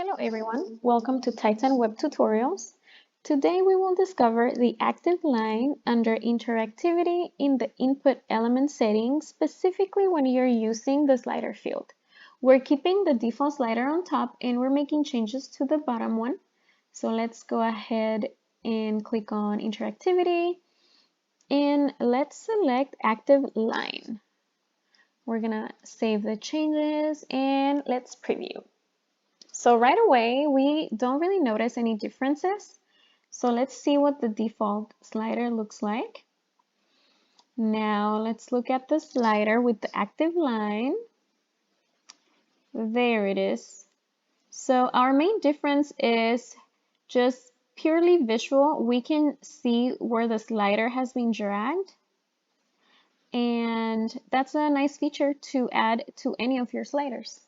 Hello everyone, welcome to Titan Web Tutorials. Today we will discover the active line under interactivity in the input element settings, specifically when you're using the slider field. We're keeping the default slider on top and we're making changes to the bottom one. So let's go ahead and click on interactivity and let's select active line. We're gonna save the changes and let's preview. So right away, we don't really notice any differences. So let's see what the default slider looks like. Now let's look at the slider with the active line. There it is. So our main difference is just purely visual. We can see where the slider has been dragged. And that's a nice feature to add to any of your sliders.